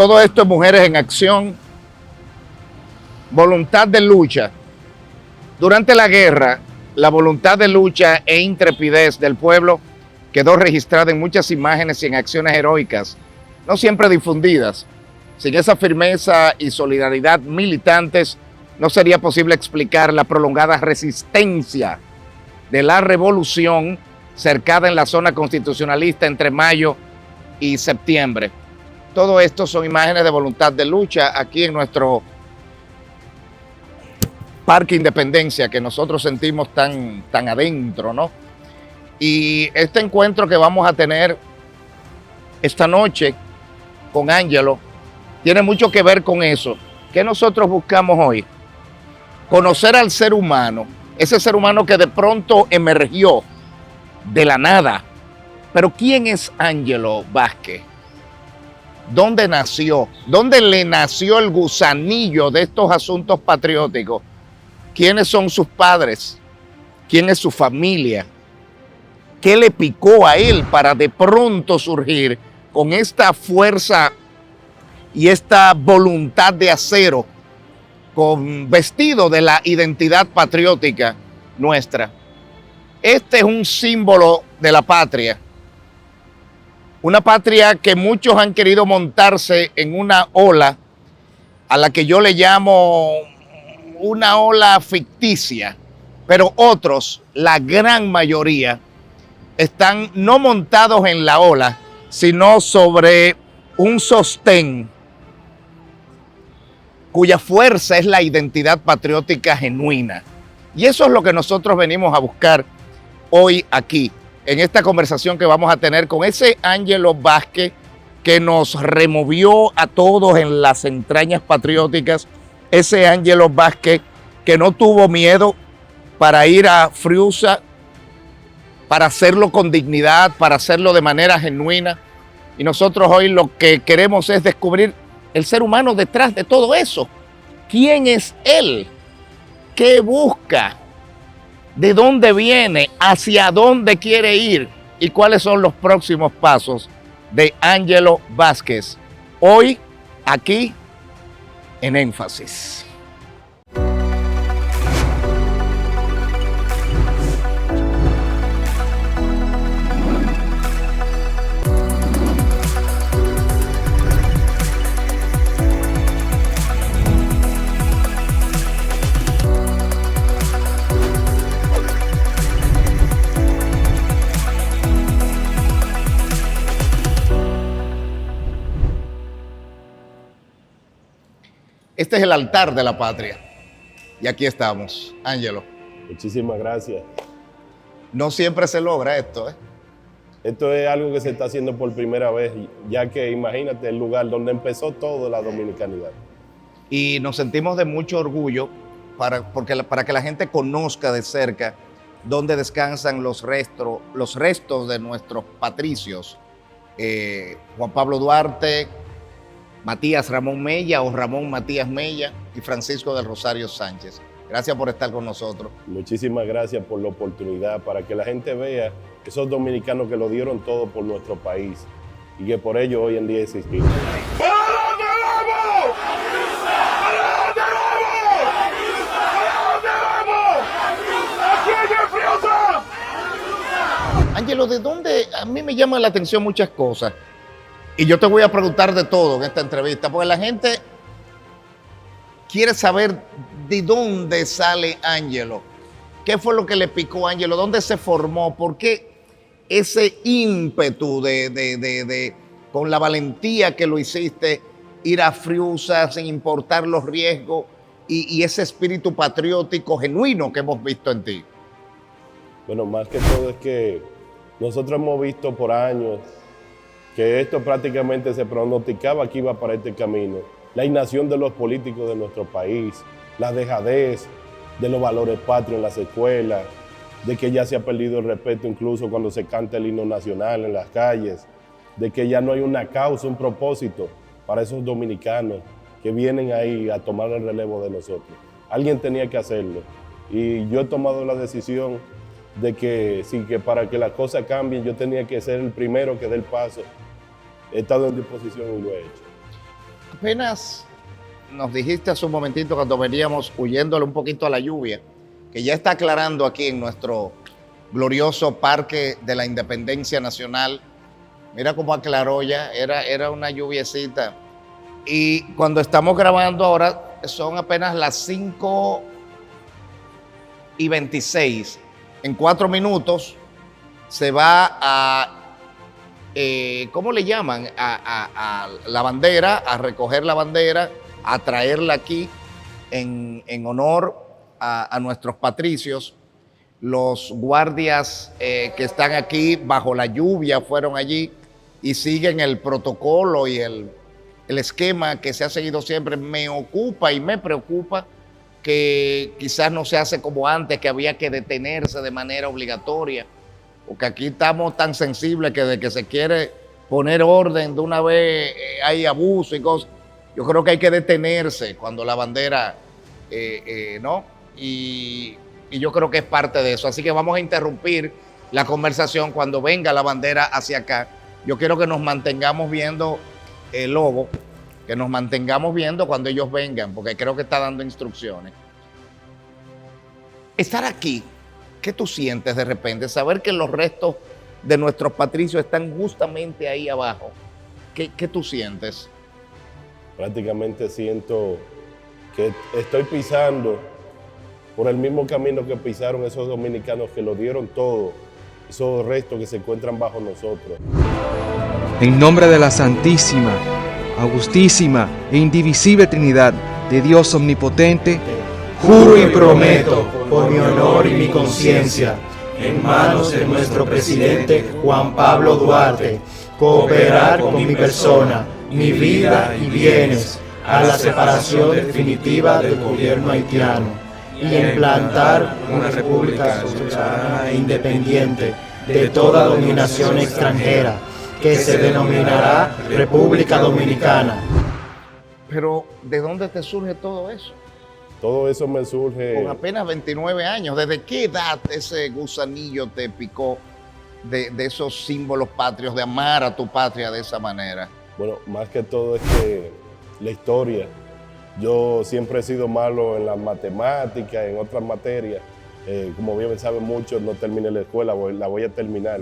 Todo esto es Mujeres en Acción, voluntad de lucha. Durante la guerra, la voluntad de lucha e intrepidez del pueblo quedó registrada en muchas imágenes y en acciones heroicas, no siempre difundidas. Sin esa firmeza y solidaridad militantes, no sería posible explicar la prolongada resistencia de la revolución cercada en la zona constitucionalista entre mayo y septiembre. Todo esto son imágenes de voluntad de lucha aquí en nuestro Parque Independencia, que nosotros sentimos tan adentro, ¿no? Y este encuentro que vamos a tener esta noche con Ángelo tiene mucho que ver con eso. ¿Qué nosotros buscamos hoy? Conocer al ser humano, ese ser humano que de pronto emergió de la nada. Pero ¿quién es Ángelo Vázquez? ¿Dónde nació? ¿Dónde le nació el gusanillo de estos asuntos patrióticos? ¿Quiénes son sus padres? ¿Quién es su familia? ¿Qué le picó a él para de pronto surgir con esta fuerza y esta voluntad de acero, con vestido de la identidad patriótica nuestra? Este es un símbolo de la patria. Una patria que muchos han querido montarse en una ola a la que yo le llamo una ola ficticia, pero otros, la gran mayoría, están no montados en la ola, sino sobre un sostén cuya fuerza es la identidad patriótica genuina. Y eso es lo que nosotros venimos a buscar hoy aquí, en esta conversación que vamos a tener con ese Ángelo Vázquez que nos removió a todos en las entrañas patrióticas, ese Ángelo Vázquez que no tuvo miedo para ir a Friusa, para hacerlo con dignidad, para hacerlo de manera genuina. Y nosotros hoy lo que queremos es descubrir el ser humano detrás de todo eso. ¿Quién es él? ¿Qué busca? ¿De dónde viene? ¿Hacia dónde quiere ir? ¿Y cuáles son los próximos pasos de Ángelo Vázquez? Hoy, aquí, en Énfasis. Este es el altar de la patria. Y aquí estamos, Ángelo. Muchísimas gracias. No siempre se logra esto, ¿eh? Esto es algo que se está haciendo por primera vez, ya que imagínate el lugar donde empezó todo la dominicanidad. Y nos sentimos de mucho orgullo para que la gente conozca de cerca dónde descansan los restos de nuestros patricios. Juan Pablo Duarte, Matías Ramón Mella o Ramón Matías Mella y Francisco del Rosario Sánchez. Gracias por estar con nosotros. Muchísimas gracias por la oportunidad, para que la gente vea esos dominicanos que lo dieron todo por nuestro país y que por ello hoy en día existimos. Ángelo, ¿de dónde? A mí me llaman la atención muchas cosas. Y yo te voy a preguntar de todo en esta entrevista, porque la gente quiere saber de dónde sale Ángelo. ¿Qué fue lo que le picó a Ángelo? ¿Dónde se formó? ¿Por qué ese ímpetu con la valentía que lo hiciste, ir a Friusa sin importar los riesgos y ese espíritu patriótico genuino que hemos visto en ti? Bueno, más que todo es que nosotros hemos visto por años que esto prácticamente se pronosticaba que iba para este camino. La inacción de los políticos de nuestro país, la dejadez de los valores patrios en las escuelas, de que ya se ha perdido el respeto incluso cuando se canta el himno nacional en las calles, de que ya no hay una causa, un propósito para esos dominicanos que vienen ahí a tomar el relevo de nosotros. Alguien tenía que hacerlo y yo he tomado la decisión de que sí, que para que las cosas cambien yo tenía que ser el primero que dé el paso. He estado en disposición y lo he hecho. Apenas nos dijiste hace un momentito cuando veníamos huyéndole un poquito a la lluvia, que ya está aclarando aquí en nuestro glorioso Parque de la Independencia Nacional. Mira cómo aclaró ya, era una lluviecita. Y cuando estamos grabando ahora son apenas las 5:26. En 4 minutos se va a, ¿cómo le llaman? A la bandera, a recoger la bandera, a traerla aquí en honor a nuestros patricios. Los guardias que están aquí bajo la lluvia fueron allí y siguen el protocolo y el esquema que se ha seguido siempre. Me ocupa y me preocupa que quizás no se hace como antes, que había que detenerse de manera obligatoria, porque aquí estamos tan sensibles que de que se quiere poner orden de una vez hay abuso y cosas. Yo creo que hay que detenerse cuando la bandera, ¿no? Y yo creo que es parte de eso. Así que vamos a interrumpir la conversación cuando venga la bandera hacia acá. Yo quiero que nos mantengamos viendo el logo, que nos mantengamos viendo cuando ellos vengan, porque creo que está dando instrucciones. Estar aquí, ¿qué tú sientes de repente? Saber que los restos de nuestros patricios están justamente ahí abajo. ¿Qué tú sientes? Prácticamente siento que estoy pisando por el mismo camino que pisaron esos dominicanos que lo dieron todo, esos restos que se encuentran bajo nosotros. En nombre de la Santísima, Augustísima e Indivisible Trinidad de Dios Omnipotente, juro y prometo, por mi honor y mi conciencia, en manos de nuestro presidente Juan Pablo Duarte, cooperar con mi persona, mi vida y bienes a la separación definitiva del gobierno haitiano y implantar una república soberana e independiente de toda dominación extranjera, que se denominará República Dominicana. Pero, ¿de dónde te surge todo eso? Todo eso me surge... Con apenas 29 años. ¿Desde qué edad ese gusanillo te picó de esos símbolos patrios, de amar a tu patria de esa manera? Bueno, más que todo es que la historia. Yo siempre he sido malo en las matemáticas, en otras materias. Como bien saben muchos, no terminé la escuela, la voy a terminar.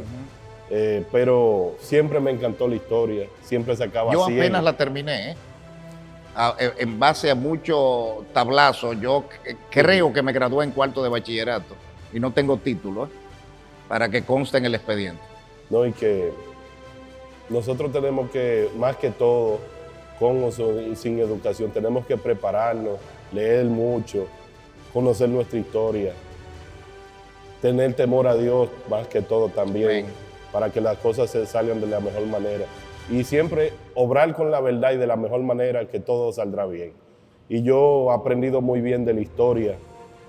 Pero siempre me encantó la historia, siempre sacaba 100. Yo apenas la terminé, en base a mucho tablazo. Yo creo que me gradué en 4º de bachillerato y no tengo título, para que conste en el expediente. No, y que nosotros tenemos que, más que todo, con o sin educación, tenemos que prepararnos, leer mucho, conocer nuestra historia, tener temor a Dios más que todo también, para que las cosas se salgan de la mejor manera. Y siempre obrar con la verdad y de la mejor manera, que todo saldrá bien. Y yo he aprendido muy bien de la historia,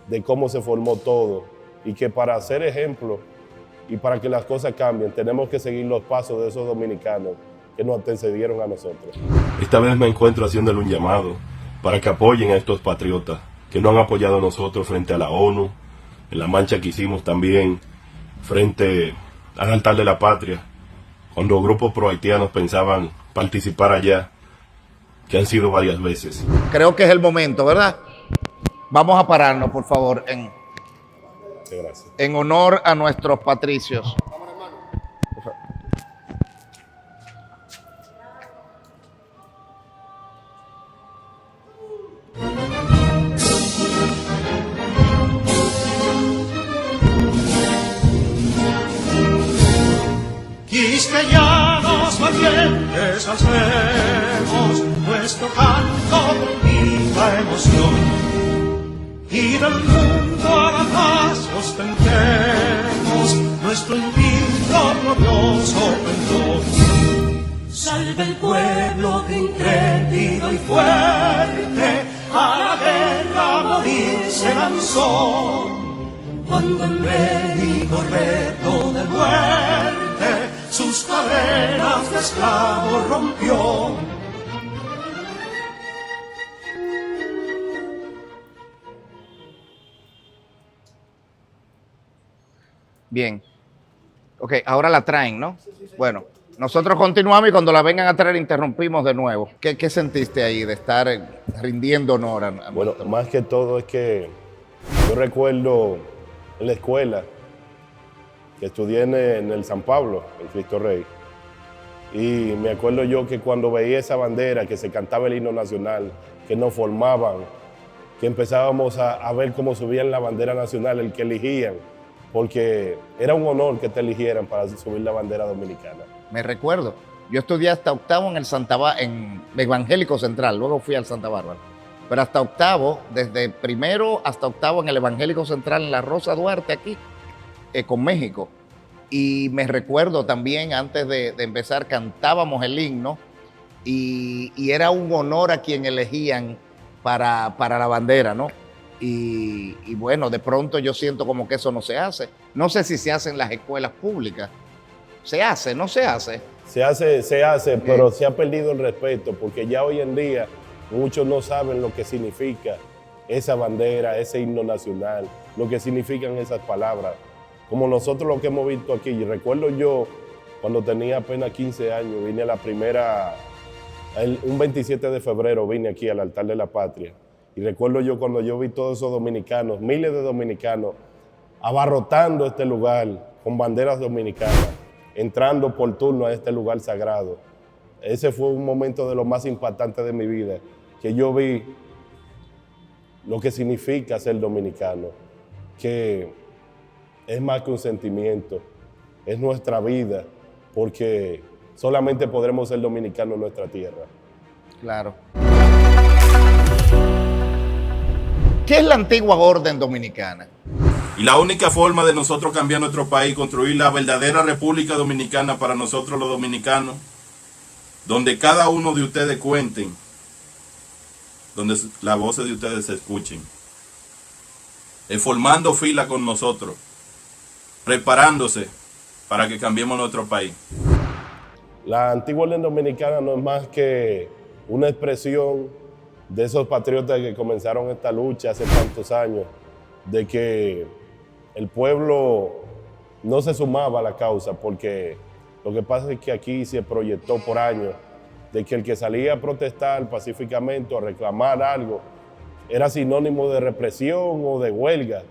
de cómo se formó todo, y que para ser ejemplo y para que las cosas cambien, tenemos que seguir los pasos de esos dominicanos que nos antecedieron a nosotros. Esta vez me encuentro haciéndole un llamado para que apoyen a estos patriotas que nos han apoyado a nosotros frente a la ONU, en la marcha que hicimos también frente al altar de la patria, cuando grupos pro-haitianos pensaban participar allá, que han sido varias veces. Creo que es el momento, ¿verdad? Vamos a pararnos, por favor, en honor a nuestros patricios. Quisqueyanos valientes alcemos nuestro canto con viva emoción, y del mundo a la paz ostentemos nuestro invicto glorioso pendón. Salve el pueblo que intrépido y fuerte a la guerra morir se lanzó, cuando el médico reto de muerte sus cadenas de esclavo rompió. Bien. Ok, ahora la traen, ¿no? Bueno, Nosotros continuamos y cuando la vengan a traer interrumpimos de nuevo. ¿Qué sentiste ahí de estar rindiendo honor a Bueno, nuestro- más que todo es que yo recuerdo en la escuela que estudié en el San Pablo, en Cristo Rey, y me acuerdo yo que cuando veía esa bandera, que se cantaba el himno nacional, que nos formaban, que empezábamos a ver cómo subían la bandera nacional, el que eligían, porque era un honor que te eligieran para subir la bandera dominicana. Me recuerdo. Yo estudié hasta octavo en Evangélico Central, luego fui al Santa Bárbara. Pero hasta octavo, desde primero hasta octavo en el Evangélico Central, en la Rosa Duarte aquí, con México. Y me recuerdo también, antes de empezar, cantábamos el himno y era un honor a quien elegían para la bandera, ¿no? Y bueno, de pronto yo siento como que eso no se hace. No sé si se hace en las escuelas públicas. ¿Se hace? ¿No se hace? Se hace, pero se ha perdido el respeto, porque ya hoy en día muchos no saben lo que significa esa bandera, ese himno nacional, lo que significan esas palabras. Como nosotros lo que hemos visto aquí. Y recuerdo yo, cuando tenía apenas 15 años, vine a la primera, un 27 de febrero vine aquí al altar de la patria. Y recuerdo yo cuando yo vi todos esos dominicanos, miles de dominicanos, abarrotando este lugar con banderas dominicanas, entrando por turno a este lugar sagrado. Ese fue un momento de lo más impactante de mi vida, que yo vi lo que significa ser dominicano, que es más que un sentimiento, es nuestra vida, porque solamente podremos ser dominicanos en nuestra tierra. Claro. ¿Qué es la antigua orden dominicana? Y la única forma de nosotros cambiar nuestro país, construir la verdadera República Dominicana para nosotros los dominicanos, donde cada uno de ustedes cuenten, donde las voces de ustedes se escuchen, es formando fila con nosotros, preparándose para que cambiemos nuestro país. La antigua orden dominicana no es más que una expresión de esos patriotas que comenzaron esta lucha hace tantos años, de que el pueblo no se sumaba a la causa, porque lo que pasa es que aquí se proyectó por años de que el que salía a protestar pacíficamente o a reclamar algo era sinónimo de represión o de huelga.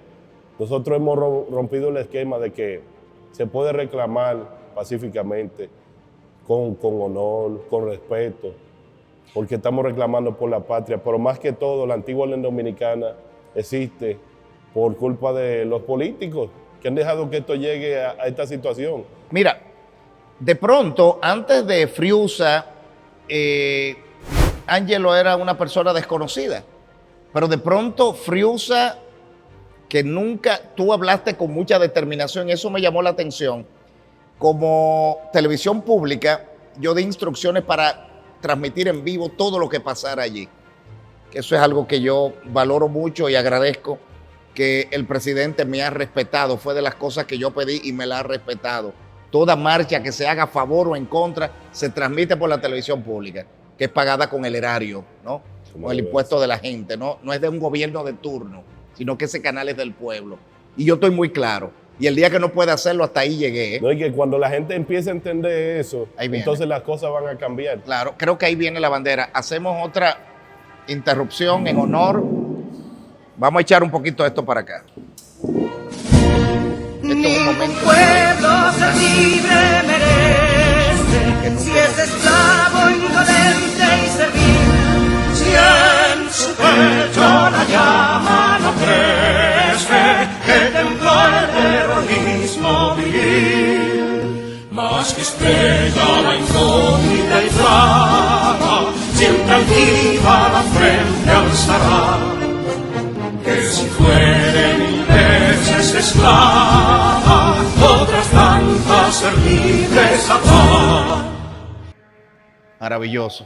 Nosotros hemos rompido el esquema de que se puede reclamar pacíficamente, con honor, con respeto, porque estamos reclamando por la patria, pero más que todo la antigua ley dominicana existe por culpa de los políticos que han dejado que esto llegue a esta situación. Mira, de pronto, antes de Friusa, Ángelo era una persona desconocida, pero de pronto Friusa, que nunca, tú hablaste con mucha determinación, eso me llamó la atención. Como televisión pública, yo di instrucciones para transmitir en vivo todo lo que pasara allí. Eso es algo que yo valoro mucho y agradezco que el presidente me ha respetado. Fue de las cosas que yo pedí y me la ha respetado. Toda marcha que se haga a favor o en contra se transmite por la televisión pública, que es pagada con el erario, ¿no? Con el impuesto de la gente, ¿no? No es de un gobierno de turno, sino que ese canal es del pueblo. Y yo estoy muy claro. Y el día que no pueda hacerlo, hasta ahí llegué. No, y que cuando la gente empiece a entender eso, entonces las cosas van a cambiar. Claro, creo que ahí viene la bandera. Hacemos otra interrupción en honor. Vamos a echar un poquito esto para acá. Esto es un momento. Pueblo ser libre merece, si es esclavo indolente y servil, si en su pecho la llama no crece, que templó el terrorismo viril. Más que estrella la incógnita y flama, siempre altiva la frente alzará, que si fuere mil veces esclava, otras tantas ser libres habrá. Maravilloso.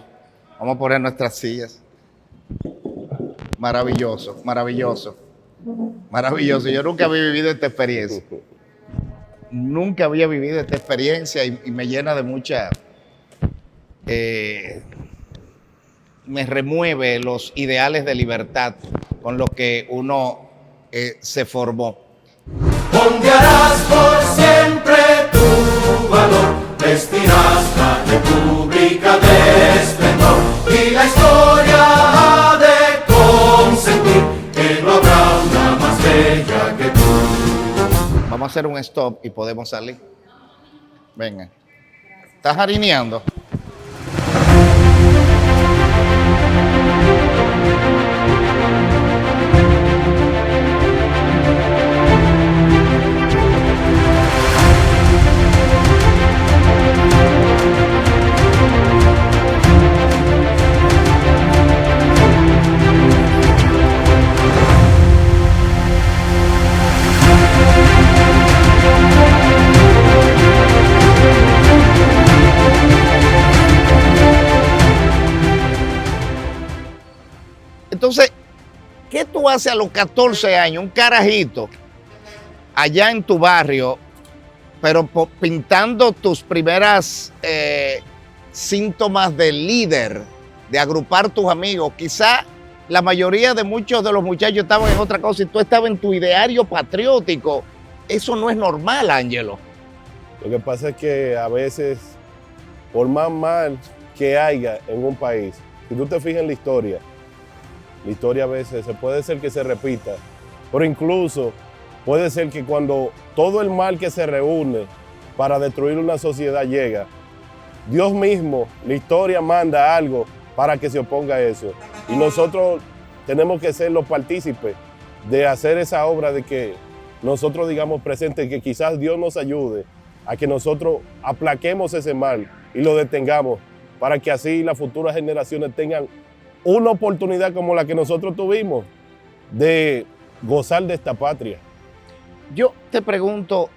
Vamos a poner nuestras sillas. Maravilloso, maravilloso. Maravilloso. Yo nunca había vivido esta experiencia. Nunca había vivido esta experiencia y me llena de mucha... me remueve los ideales de libertad con los que uno se formó. Fondearás por siempre tu valor, vestirás stop y podemos salir. Venga. ¿Estás harineando? Entonces, ¿qué tú haces a los 14 años, un carajito, allá en tu barrio, pero pintando tus primeras síntomas de líder, de agrupar tus amigos? Quizá la mayoría de muchos de los muchachos estaban en otra cosa y tú estabas en tu ideario patriótico. Eso no es normal, Ángelo. Lo que pasa es que a veces, por más mal que haya en un país, si tú te fijas en la historia a veces puede ser que se repita, pero incluso puede ser que cuando todo el mal que se reúne para destruir una sociedad llega, Dios mismo, la historia manda algo para que se oponga a eso. Y nosotros tenemos que ser los partícipes de hacer esa obra, de que nosotros digamos presente, que quizás Dios nos ayude a que nosotros aplaquemos ese mal y lo detengamos, para que así las futuras generaciones tengan una oportunidad como la que nosotros tuvimos de gozar de esta patria. Yo te pregunto,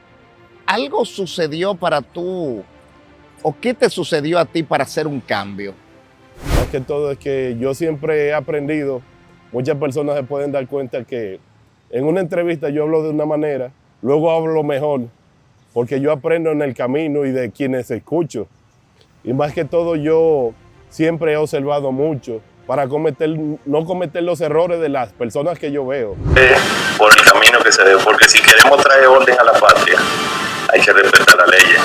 ¿algo sucedió para tú o qué te sucedió a ti para hacer un cambio? Más que todo es que yo siempre he aprendido, muchas personas se pueden dar cuenta que en una entrevista yo hablo de una manera, luego hablo mejor, porque yo aprendo en el camino y de quienes escucho. Y más que todo yo siempre he observado mucho para no cometer los errores de las personas que yo veo. Por el camino que se debe, porque si queremos traer orden a la patria, hay que respetar las leyes.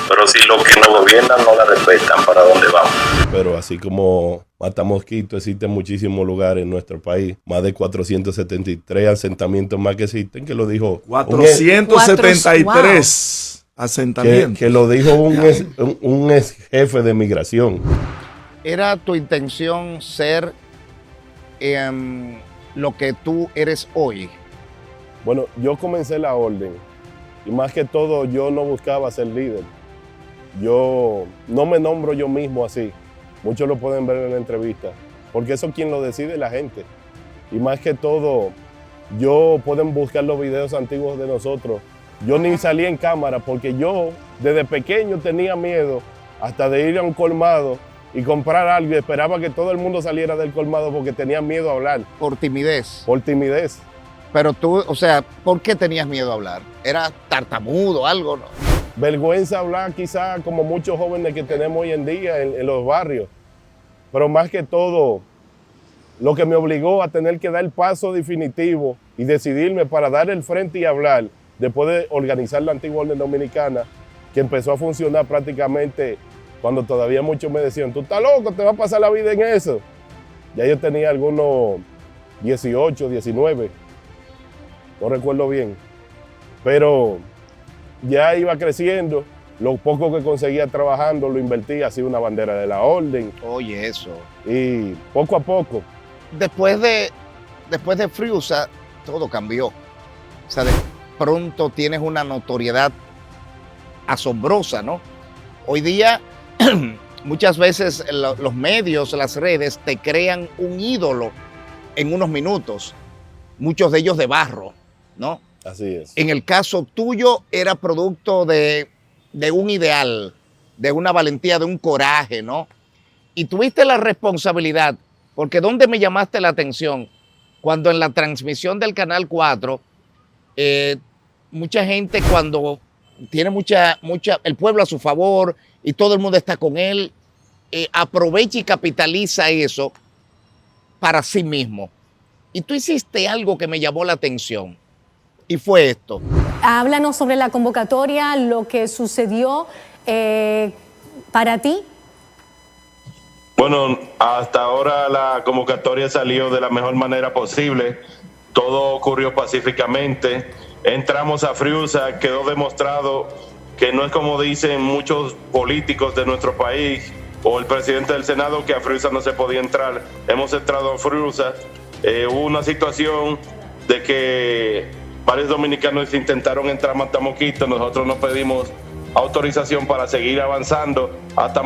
Pero si los que nos gobiernan no la respetan, ¿para dónde vamos? Pero así como Matamosquito, existen muchísimos lugares en nuestro país, más de 473 asentamientos más que existen, que lo dijo 473 asentamientos. Que lo dijo un ex jefe de migración. ¿Era tu intención ser lo que tú eres hoy? Bueno, yo comencé la orden y más que todo yo no buscaba ser líder. Yo no me nombro yo mismo así. Muchos lo pueden ver en la entrevista, porque eso quien lo decide la gente. Y más que todo, pueden buscar los videos antiguos de nosotros. Yo ni salí en cámara porque yo desde pequeño tenía miedo hasta de ir a un colmado y comprar algo y esperaba que todo el mundo saliera del colmado porque tenía miedo a hablar. Por timidez. Por timidez. Pero tú, o sea, ¿por qué tenías miedo a hablar? ¿Era tartamudo, algo? ¿No? Vergüenza hablar quizá como muchos jóvenes que tenemos hoy en día en los barrios. Pero más que todo, lo que me obligó a tener que dar el paso definitivo y decidirme para dar el frente y hablar, después de organizar la antigua orden dominicana, que empezó a funcionar prácticamente cuando todavía muchos me decían, tú estás loco, te va a pasar la vida en eso. Ya yo tenía algunos 18, 19, no recuerdo bien, pero ya iba creciendo, lo poco que conseguía trabajando lo invertía, así una bandera de la orden. Oye, eso. Y poco a poco. Después de Friusa, todo cambió. O sea, de pronto tienes una notoriedad asombrosa, ¿no? Hoy día, muchas veces los medios, las redes, te crean un ídolo en unos minutos, muchos de ellos de barro, ¿no? Así es. En el caso tuyo, era producto de un ideal, de una valentía, de un coraje, ¿no? Y tuviste la responsabilidad, porque ¿dónde me llamaste la atención? Cuando en la transmisión del Canal 4, mucha gente cuando tiene el pueblo a su favor y todo el mundo está con él, aprovecha y capitaliza eso para sí mismo. Y tú hiciste algo que me llamó la atención, y fue esto. Háblanos sobre la convocatoria, lo que sucedió para ti. Bueno, hasta ahora la convocatoria salió de la mejor manera posible. Todo ocurrió pacíficamente. entramos a Friusa, quedó demostrado que no es como dicen muchos políticos de nuestro país o el presidente del Senado, que a Friusa no se podía entrar. Hemos entrado a Friusa. Hubo una situación de que varios dominicanos intentaron entrar a Matamoquito. Nosotros nos pedimos autorización para seguir avanzando hasta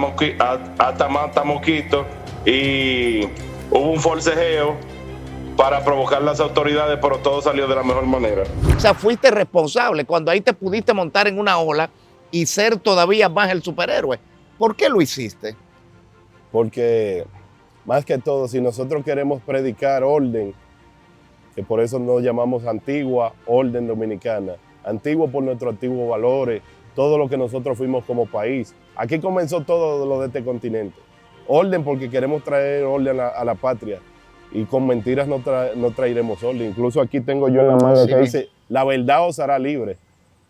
Matamoquito y hubo un forcejeo para provocar las autoridades, pero todo salió de la mejor manera. O sea, fuiste responsable cuando ahí te pudiste montar en una ola y ser todavía más el superhéroe. ¿Por qué lo hiciste? Porque más que todo, si nosotros queremos predicar orden, que por eso nos llamamos Antigua Orden Dominicana, antiguo por nuestros antiguos valores, todo lo que nosotros fuimos como país. Aquí comenzó todo lo de este continente. Orden porque queremos traer orden a la patria y con mentiras no traeremos orden. Incluso aquí tengo yo en la mano que dice, la verdad os hará libre.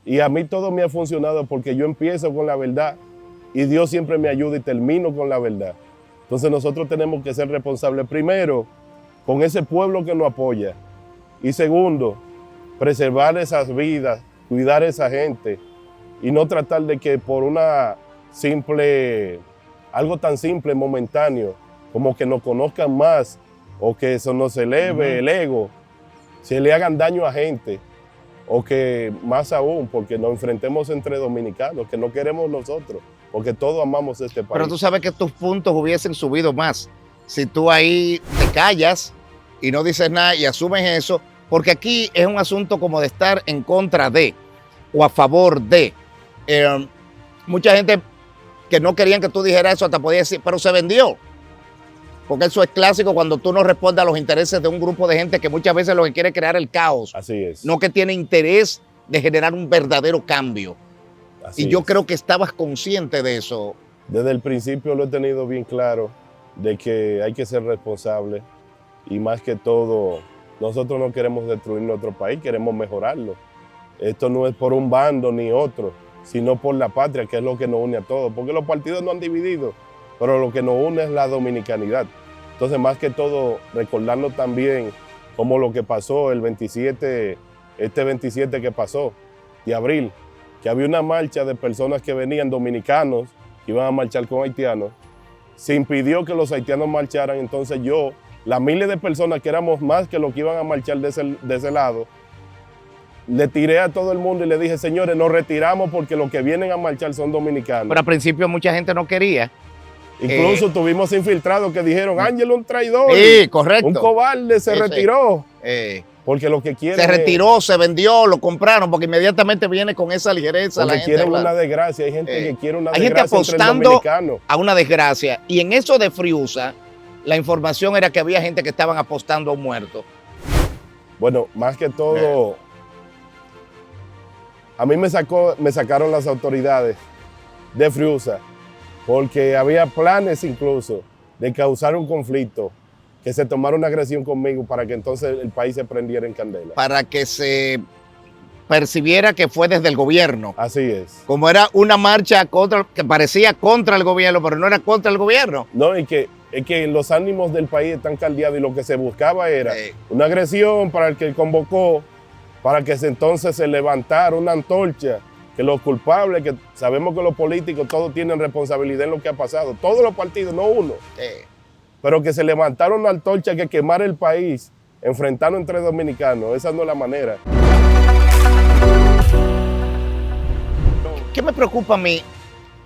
Y a mí todo me ha funcionado porque yo empiezo con la verdad y Dios siempre me ayuda y termino con la verdad. Entonces nosotros tenemos que ser responsables, primero, con ese pueblo que nos apoya. Y segundo, preservar esas vidas, cuidar a esa gente y no tratar de que por algo tan simple, momentáneo, como que nos conozcan más o que eso nos eleve el ego, se le hagan daño a gente o que más aún, porque nos enfrentemos entre dominicanos, que no queremos nosotros, porque todos amamos este país. Pero tú sabes que tus puntos hubiesen subido más si tú ahí te callas y no dices nada y asumes eso, porque aquí es un asunto como de estar en contra de o a favor de. Mucha gente que no querían que tú dijeras eso hasta podía decir, pero se vendió. Porque eso es clásico cuando tú no respondes a los intereses de un grupo de gente que muchas veces lo que quiere es crear el caos. Así es. No que tiene interés de generar un verdadero cambio. Así y yo es. creo que estabas consciente de eso. Desde el principio lo he tenido bien claro de que hay que ser responsable y más que todo, nosotros no queremos destruir nuestro país, queremos mejorarlo. Esto no es por un bando ni otro, sino por la patria, que es lo que nos une a todos, porque los partidos no han dividido, pero lo que nos une es la dominicanidad. Entonces, más que todo, recordarnos también como lo que pasó el 27 que pasó de abril, que había una marcha de personas que venían dominicanos, que iban a marchar con haitianos, se impidió que los haitianos marcharan, entonces yo, las miles de personas que éramos más que los que iban a marchar de ese lado, le tiré a todo el mundo y le dije, señores, nos retiramos porque los que vienen a marchar son dominicanos. Pero al principio mucha gente no quería. Incluso tuvimos infiltrados que dijeron, Ángel un traidor, Sí, correcto. un cobarde, se retiró. Porque lo que quieren se retiró, se vendió, lo compraron, porque inmediatamente viene con esa ligereza. Porque la gente quieren una desgracia, hay gente que quiere una hay gente desgracia entre el apostando dominicano. a una desgracia. Y en eso de Friusa, la información era que había gente que estaban apostando a un muerto. Bueno, más que todo, a mí me sacaron las autoridades de Friusa, porque había planes incluso de causar un conflicto, que se tomara una agresión conmigo para que entonces el país se prendiera en candela. Para que se percibiera que fue desde el gobierno. Así es. Como era una marcha que parecía contra el gobierno, pero no era contra el gobierno. No, y que los ánimos del país están caldeados y lo que se buscaba era una agresión para el que convocó, para que entonces se levantara una antorcha, que los culpables, que sabemos que los políticos todos tienen responsabilidad en lo que ha pasado, todos los partidos, no uno, pero que se levantara una antorcha que quemara el país, enfrentando entre dominicanos, esa no es la manera. ¿Qué me preocupa a mí?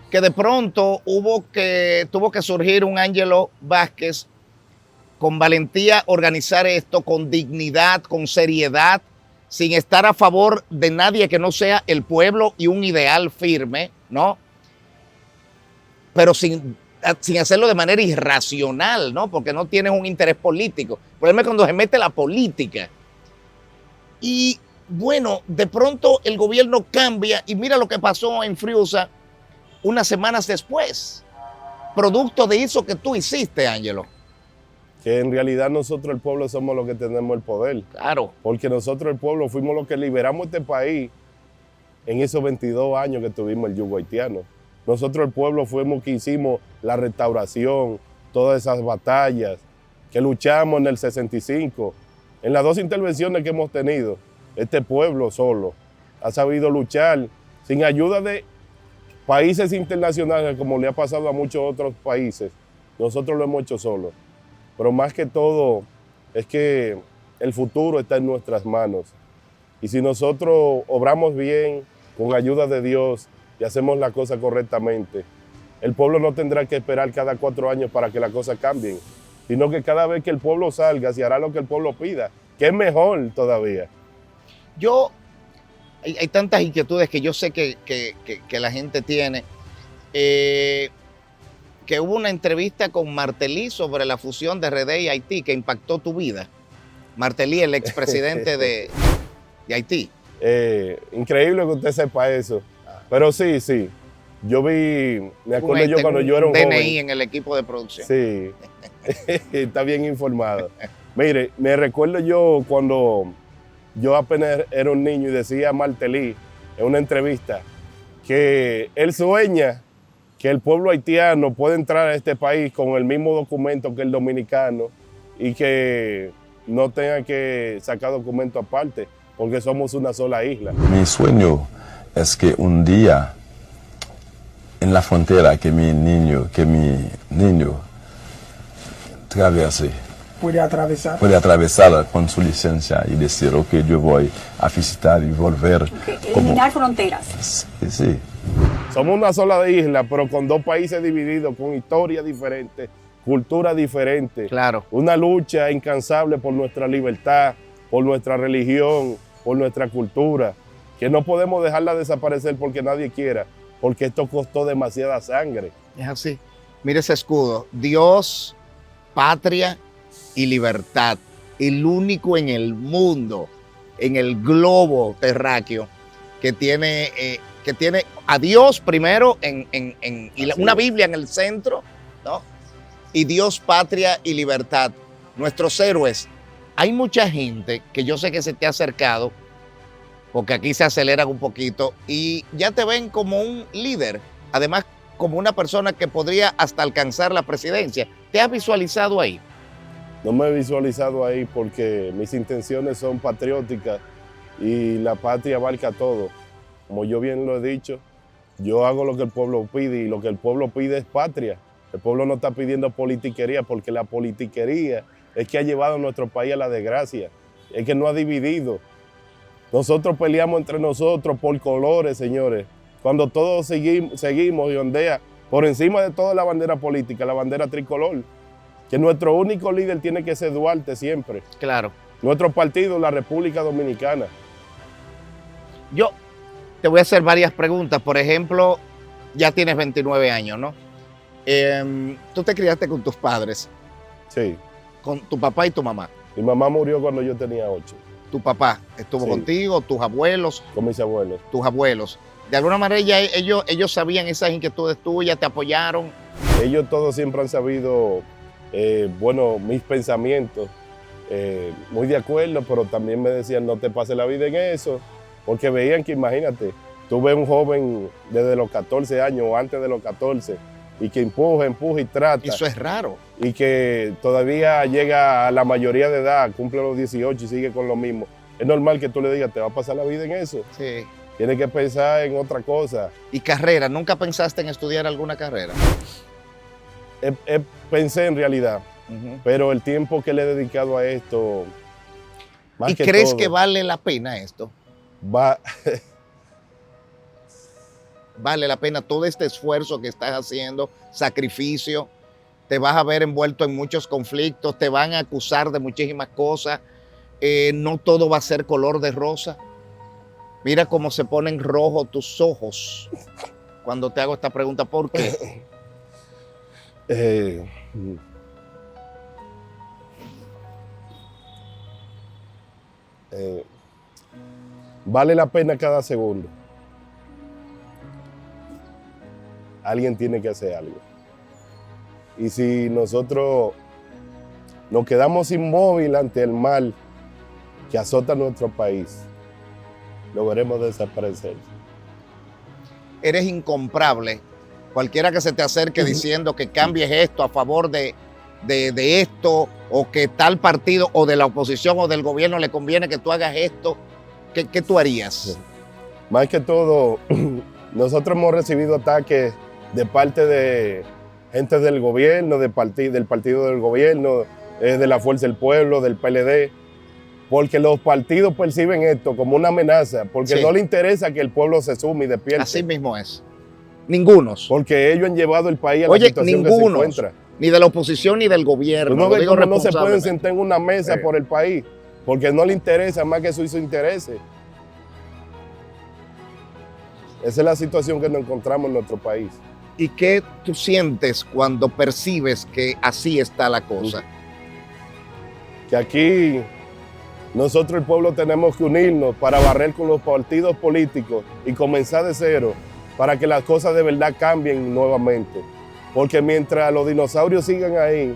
Que de pronto tuvo que surgir un Ángelo Vázquez con valentía, organizar esto con dignidad, con seriedad, sin estar a favor de nadie que no sea el pueblo y un ideal firme, ¿no? Pero sin hacerlo de manera irracional, ¿no? Porque no tienes un interés político. El problema es cuando se mete la política. Y bueno, de pronto el gobierno cambia y mira lo que pasó en Friusa unas semanas después, producto de eso que tú hiciste, Ángelo. Que en realidad nosotros el pueblo somos los que tenemos el poder. Claro. Porque nosotros el pueblo fuimos los que liberamos este país en esos 22 años que tuvimos el yugo haitiano. Nosotros el pueblo fuimos que hicimos la restauración, todas esas batallas, que luchamos en el 65, en las 2 intervenciones que hemos tenido. este pueblo solo ha sabido luchar sin ayuda de países internacionales, como le ha pasado a muchos otros países. Nosotros lo hemos hecho solo. Pero más que todo es que el futuro está en nuestras manos. Y si nosotros obramos bien, con ayuda de Dios, y hacemos la cosa correctamente, el pueblo no tendrá que esperar cada 4 años para que las cosas cambien, sino que cada vez que el pueblo salga, se hará lo que el pueblo pida, que es mejor todavía. Hay tantas inquietudes que yo sé que la gente tiene. Que hubo una entrevista con Martelly sobre la fusión de RD y Haití que impactó tu vida. Martelly, el expresidente de Haití. Increíble que usted sepa eso. Pero sí. Yo me acuerdo yo cuando yo era un DNI joven. en el equipo de producción. Sí, está bien informado. Mire, me recuerdo yo cuando yo apenas era un niño y decía Martelly en una entrevista que él sueña que el pueblo haitiano puede entrar a este país con el mismo documento que el dominicano y que no tenga que sacar documento aparte, porque somos una sola isla. Mi sueño es que un día en la frontera que mi niño traverse. Puede atravesar. Puede atravesar con su licencia y decir, ok, yo voy a visitar y volver. Eliminar fronteras. Sí. Somos una sola isla, pero con 2 países divididos, con historias diferentes, culturas diferentes. Claro. Una lucha incansable por nuestra libertad, por nuestra religión, por nuestra cultura, que no podemos dejarla desaparecer porque nadie quiera, porque esto costó demasiada sangre. Es así. Mire ese escudo. Dios, patria y libertad. El único en el mundo, en el globo terráqueo, que tiene a Dios primero una Biblia en el centro, ¿no? Y Dios, patria y libertad. Nuestros héroes. Hay mucha gente que yo sé que se te ha acercado, porque aquí se aceleran un poquito, y ya te ven como un líder, además como una persona que podría hasta alcanzar la presidencia. ¿Te has visualizado ahí? No me he visualizado ahí porque mis intenciones son patrióticas y la patria abarca todo. Como yo bien lo he dicho, yo hago lo que el pueblo pide y lo que el pueblo pide es patria. El pueblo no está pidiendo politiquería porque la politiquería es que ha llevado a nuestro país a la desgracia, es que no ha dividido. Nosotros peleamos entre nosotros por colores, señores, cuando todos seguimos y ondea por encima de toda la bandera política, la bandera tricolor, que nuestro único líder tiene que ser Duarte siempre. Claro. Nuestro partido, la República Dominicana. Yo te voy a hacer varias preguntas. Por ejemplo, ya tienes 29 años, ¿no? Tú te criaste con tus padres. Sí. Con tu papá y tu mamá. Mi mamá murió cuando yo tenía 8. Tu papá estuvo contigo, tus abuelos. Con mis abuelos. Tus abuelos. De alguna manera ya ellos sabían esas inquietudes tuyas, te apoyaron. Ellos todos siempre han sabido, mis pensamientos, muy de acuerdo, pero también me decían no te pases la vida en eso, porque veían que, imagínate, tú ves un joven desde los 14 años o antes de los 14 y que empuja y trata. Eso es raro. Y que todavía llega a la mayoría de edad, cumple los 18 y sigue con lo mismo. Es normal que tú le digas, ¿te va a pasar la vida en eso? Sí. Tienes que pensar en otra cosa. ¿Y carrera? ¿Nunca pensaste en estudiar alguna carrera? Pensé en realidad, pero el tiempo que le he dedicado a esto... ¿Y crees que vale la pena esto? Vale la pena todo este esfuerzo que estás haciendo, sacrificio. Te vas a ver envuelto en muchos conflictos, te van a acusar de muchísimas cosas. No todo va a ser color de rosa. Mira cómo se ponen rojos tus ojos cuando te hago esta pregunta. ¿Por qué? Vale la pena cada segundo. Alguien tiene que hacer algo. Y si nosotros nos quedamos inmóviles ante el mal que azota nuestro país, lo veremos desaparecer. Eres incomparable. Cualquiera que se te acerque diciendo que cambies esto a favor de esto, o que tal partido o de la oposición o del gobierno le conviene que tú hagas esto, ¿Qué tú harías? Más que todo, nosotros hemos recibido ataques de parte de gente del gobierno, del partido del gobierno, de la Fuerza del Pueblo, del PLD, porque los partidos perciben esto como una amenaza, porque no les interesa que el pueblo se sume y despierte. Así mismo es. Ningunos. Porque ellos han llevado el país a la situación que se encuentra. Ni de la oposición ni del gobierno. No ve cómo no se pueden sentar en una mesa por el país, porque no le interesa más que sus intereses. Esa es la situación que nos encontramos en nuestro país. ¿Y qué tú sientes cuando percibes que así está la cosa? Que aquí nosotros el pueblo tenemos que unirnos para barrer con los partidos políticos y comenzar de cero para que las cosas de verdad cambien nuevamente. Porque mientras los dinosaurios sigan ahí,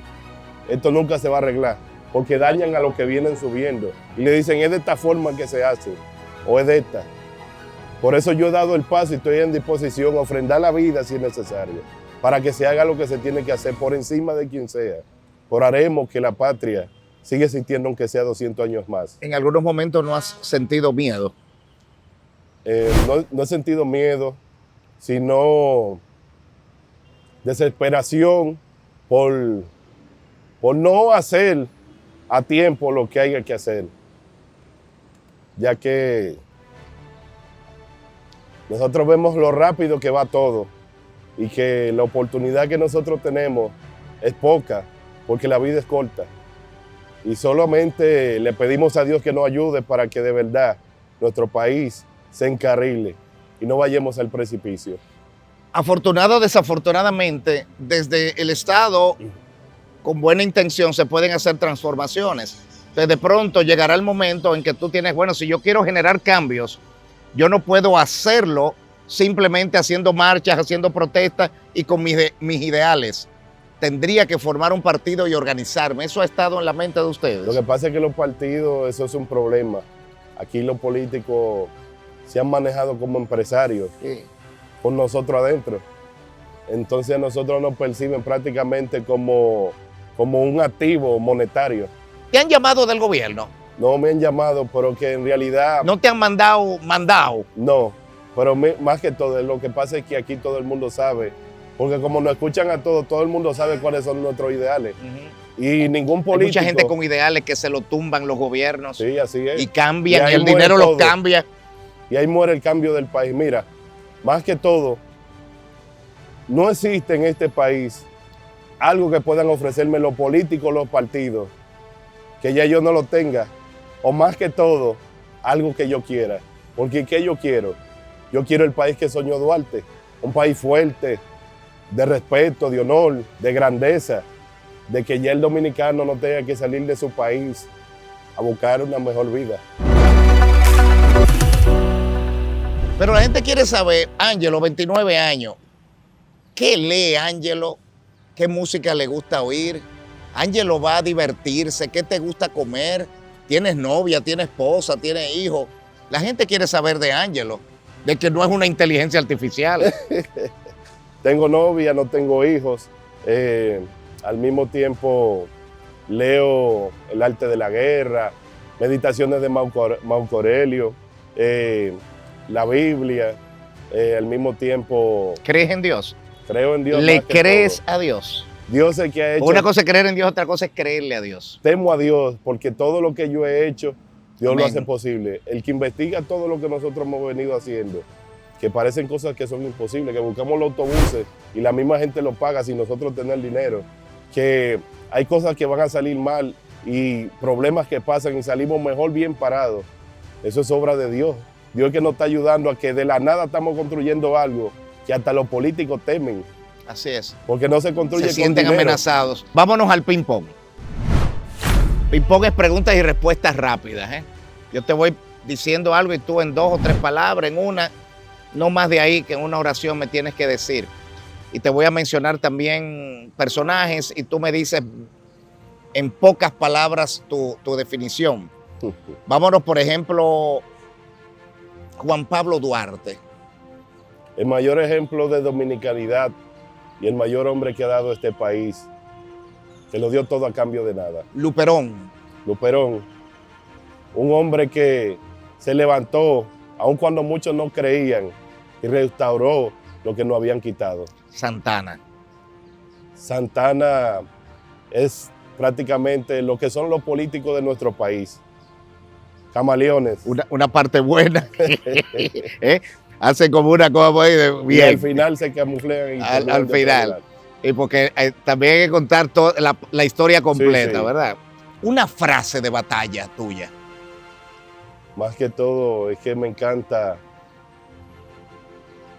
esto nunca se va a arreglar, porque dañan a los que vienen subiendo y le dicen es de esta forma que se hace o es de esta. Por eso yo he dado el paso y estoy en disposición a ofrendar la vida si es necesario, para que se haga lo que se tiene que hacer por encima de quien sea. Por haremos que la patria siga existiendo aunque sea 200 años más. ¿En algunos momentos no has sentido miedo? No he sentido miedo, sino desesperación por no hacer a tiempo lo que haya que hacer, ya que nosotros vemos lo rápido que va todo y que la oportunidad que nosotros tenemos es poca porque la vida es corta y solamente le pedimos a Dios que nos ayude para que de verdad nuestro país se encarrile y no vayamos al precipicio. Afortunado o desafortunadamente, desde el Estado, con buena intención, se pueden hacer transformaciones. Entonces, de pronto llegará el momento en que tú tienes, bueno, si yo quiero generar cambios, yo no puedo hacerlo simplemente haciendo marchas, haciendo protestas y con mis ideales. Tendría que formar un partido y organizarme. ¿Eso ha estado en la mente de ustedes? Lo que pasa es que los partidos, eso es un problema. Aquí los políticos se han manejado como empresarios. Sí. Con nosotros adentro. Entonces a nosotros nos perciben prácticamente como un activo monetario. ¿Te han llamado del gobierno? No me han llamado, pero que en realidad... ¿No te han mandado? No, pero más que todo, lo que pasa es que aquí todo el mundo sabe, porque como nos escuchan a todos, todo el mundo sabe cuáles son nuestros ideales. Y ningún político... Hay mucha gente con ideales que se lo tumban los gobiernos. Sí, así es. Y cambian, y el dinero los cambia. Y ahí muere el cambio del país. Mira, más que todo, no existe en este país algo que puedan ofrecerme los políticos, los partidos, que ya yo no lo tenga. O más que todo, algo que yo quiera. Porque ¿qué yo quiero? Yo quiero el país que soñó Duarte. Un país fuerte, de respeto, de honor, de grandeza. De que ya el dominicano no tenga que salir de su país a buscar una mejor vida. Pero la gente quiere saber, Ángelo, 29 años, ¿qué lee Ángelo? ¿Qué música le gusta oír? Ángelo va a divertirse, ¿qué te gusta comer? ¿Tienes novia, tienes esposa, tienes hijos? La gente quiere saber de Ángelo, de que no es una inteligencia artificial. Tengo novia, no tengo hijos. Al mismo tiempo leo El arte de la guerra, meditaciones de Marco Aurelio, la Biblia, al mismo tiempo... ¿Crees en Dios? Creo en Dios. ¿Le crees a Dios? Dios es el que ha hecho... Una cosa es creer en Dios, otra cosa es creerle a Dios. Temo a Dios porque todo lo que yo he hecho, Dios Amén. lo hace posible. El que investiga todo lo que nosotros hemos venido haciendo, que parecen cosas que son imposibles, que buscamos los autobuses y la misma gente lo paga sin nosotros tener dinero, que hay cosas que van a salir mal y problemas que pasan y salimos mejor bien parados. Eso es obra de Dios. Dios es que nos está ayudando a que de la nada estamos construyendo algo que hasta los políticos temen. Así es. Porque no se construye Se sienten con dinero. amenazados. Vámonos al ping-pong. Ping-pong es preguntas y respuestas rápidas. Yo te voy diciendo algo y tú en 2 o 3 palabras, en una, no más de ahí que en una oración me tienes que decir. Y te voy a mencionar también personajes y tú me dices en pocas palabras tu definición. Vámonos, por ejemplo, Juan Pablo Duarte. El mayor ejemplo de dominicanidad y el mayor hombre que ha dado este país, que lo dio todo a cambio de nada. Luperón. Luperón, un hombre que se levantó, aun cuando muchos no creían, y restauró lo que nos habían quitado. Santana. Santana es prácticamente lo que son los políticos de nuestro país. Camaleones. Una parte buena. Hace como una cosa muy bien. Y al final se camuflean. Al final. Y porque también hay que contar la historia completa, sí. ¿Verdad? Una frase de batalla tuya. Más que todo es que me encanta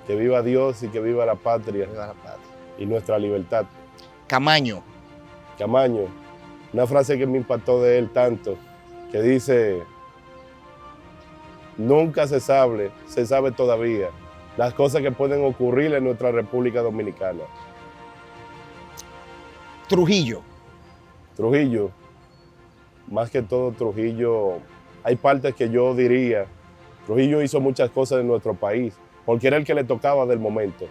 que viva Dios y que viva la patria. Viva la patria. Y nuestra libertad. Camaño. Camaño. Una frase que me impactó de él tanto, que dice: nunca se sabe todavía las cosas que pueden ocurrir en nuestra República Dominicana. Trujillo. Trujillo. Más que todo Trujillo, hay partes que yo diría, Trujillo hizo muchas cosas en nuestro país, porque era el que le tocaba del momento,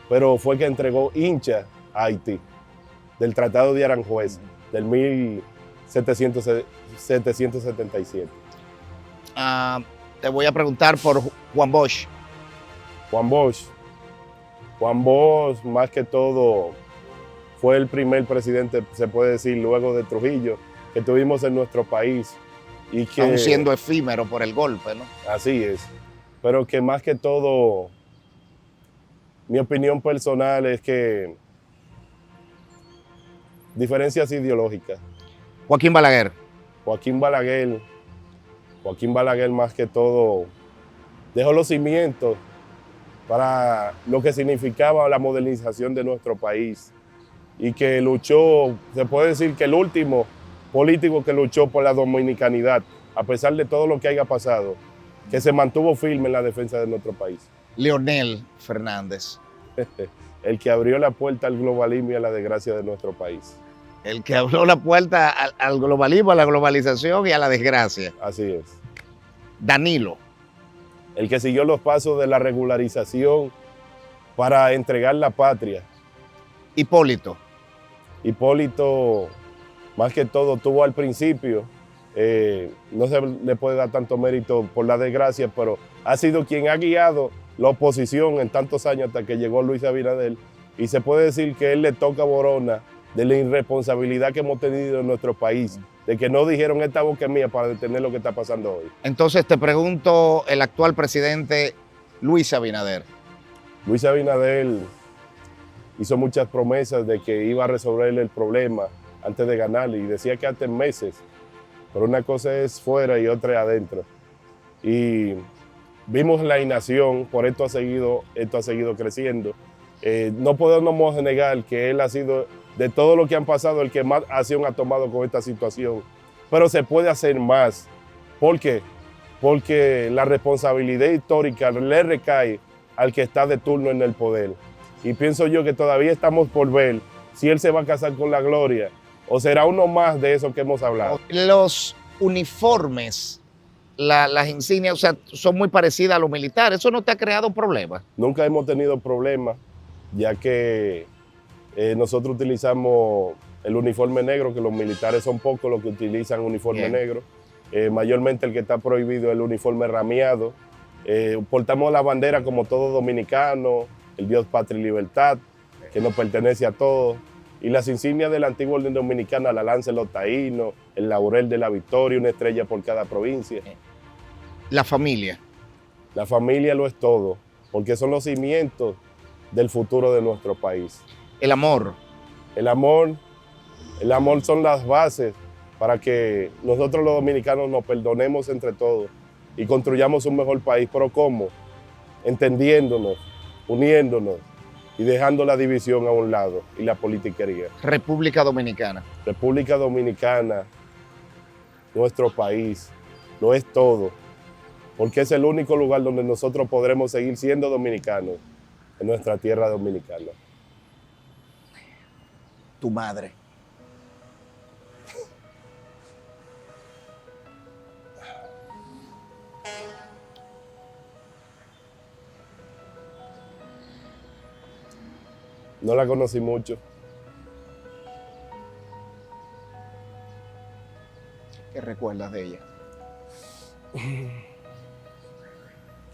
pero fue que entregó hincha a Haití, del Tratado de Aranjuez, del 1777. Te voy a preguntar por Juan Bosch. Juan Bosch. Juan Bosch, más que todo, fue el primer presidente, se puede decir, luego de Trujillo, que tuvimos en nuestro país. Y que, aún siendo efímero por el golpe, ¿no? Así es. Pero que más que todo, mi opinión personal es que diferencias ideológicas. Joaquín Balaguer. Joaquín Balaguer más que todo dejó los cimientos para lo que significaba la modernización de nuestro país y que luchó, se puede decir que el último político que luchó por la dominicanidad, a pesar de todo lo que haya pasado, que se mantuvo firme en la defensa de nuestro país. Leonel Fernández. El que abrió la puerta al globalismo y a la desgracia de nuestro país. El que abrió la puerta al globalismo, a la globalización y a la desgracia. Así es. Danilo. El que siguió los pasos de la regularización para entregar la patria. Hipólito. Hipólito, más que todo, tuvo al principio, no se le puede dar tanto mérito por la desgracia, pero ha sido quien ha guiado la oposición en tantos años hasta que llegó Luis Abinader, y se puede decir que él le toca borona de la irresponsabilidad que hemos tenido en nuestro país, de que no dijeron esta boca es mía para detener lo que está pasando hoy. Entonces te pregunto, el actual presidente Luis Abinader. Luis Abinader hizo muchas promesas de que iba a resolver el problema antes de ganar y decía que antes meses, pero una cosa es fuera y otra es adentro. Y vimos la inacción, por esto ha seguido creciendo. No podemos negar que él ha sido, de todo lo que han pasado, el que más acción ha tomado con esta situación. Pero se puede hacer más. ¿Por qué? Porque la responsabilidad histórica le recae al que está de turno en el poder. Y pienso yo que todavía estamos por ver si él se va a casar con la gloria o será uno más de eso que hemos hablado. Los uniformes, las insignias, o sea, son muy parecidas a los militares. ¿Eso no te ha creado problemas? Nunca hemos tenido problemas, ya que nosotros utilizamos el uniforme negro, que los militares son pocos los que utilizan uniforme negro. Mayormente el que está prohibido es el uniforme rameado. Portamos la bandera como todo dominicano, el Dios, patria y libertad, que nos pertenece a todos. Y las insignias de la antigua orden dominicana, la lanza de los taínos, el laurel de la victoria, una estrella por cada provincia. La familia. La familia lo es todo, porque son los cimientos del futuro de nuestro país. El amor. El amor son las bases para que nosotros los dominicanos nos perdonemos entre todos y construyamos un mejor país. ¿Pero cómo? Entendiéndonos, uniéndonos y dejando la división a un lado y la politiquería. República Dominicana. República Dominicana, nuestro país, lo es todo, porque es el único lugar donde nosotros podremos seguir siendo dominicanos, en nuestra tierra dominicana. Tu madre. No la conocí mucho. ¿Qué recuerdas de ella?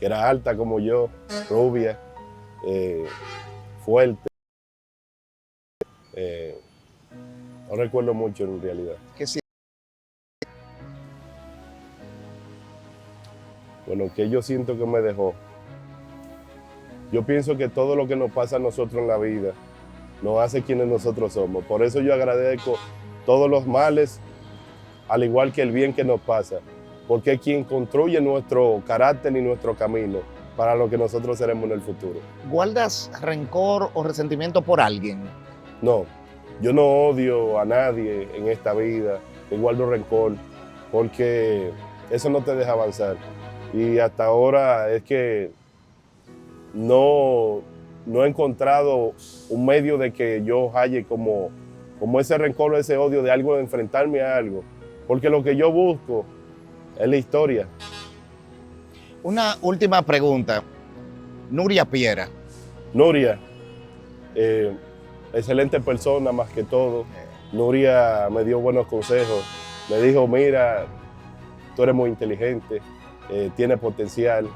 que era alta como yo, rubia, fuerte. No recuerdo mucho en realidad. Que sí. Bueno, que yo siento que me dejó. Yo pienso que todo lo que nos pasa a nosotros en la vida nos hace quienes nosotros somos. Por eso yo agradezco todos los males, al igual que el bien que nos pasa, porque es quien construye nuestro carácter y nuestro camino para lo que nosotros seremos en el futuro. ¿Guardas rencor o resentimiento por alguien? No, yo no odio a nadie en esta vida, ni guardo rencor, porque eso no te deja avanzar. Y hasta ahora es que no he encontrado un medio de que yo halle como ese rencor o ese odio de algo, de enfrentarme a algo, porque lo que yo busco es la historia. Una última pregunta. Nuria Piera. Nuria, excelente persona más que todo. Nuria me dio buenos consejos. Me dijo, mira, tú eres muy inteligente, tienes potencial,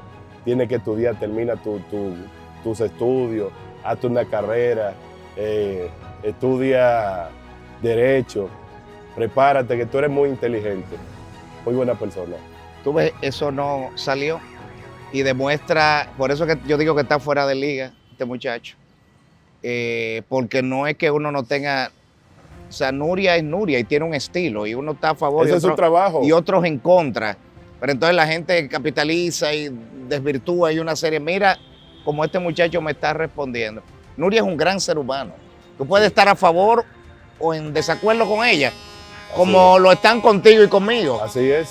tienes que estudiar, termina tus estudios, hazte una carrera, estudia Derecho, prepárate, que tú eres muy inteligente, muy buena persona. Tú ves, eso no salió y demuestra, por eso que yo digo que está fuera de liga este muchacho, porque no es que uno no tenga, o sea, Nuria es Nuria y tiene un estilo y uno está a favor Ese es su trabajo. Y otros en contra, pero entonces la gente capitaliza y desvirtúa y una serie, mira como este muchacho me está respondiendo. Nuria es un gran ser humano, tú puedes estar a favor o en desacuerdo con ella, como lo están contigo y conmigo. Así es.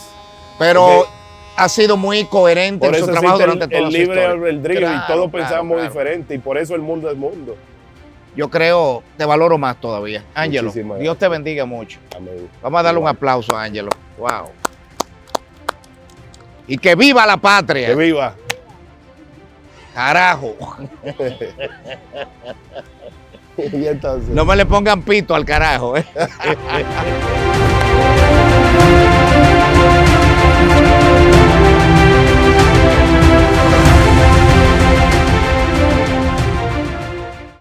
Pero ha sido muy coherente en su trabajo durante toda el su libre historia. albedrío, Claro, y todos pensamos claro. diferente, y por eso el mundo es mundo. Yo creo, te valoro más todavía. Ángelo, Muchísimas Dios te bendiga mucho. Amén. Vamos a darle un aplauso a Ángelo. Wow. Y que viva la patria. ¡Que viva! Carajo. Y entonces... No me le pongan pito al carajo.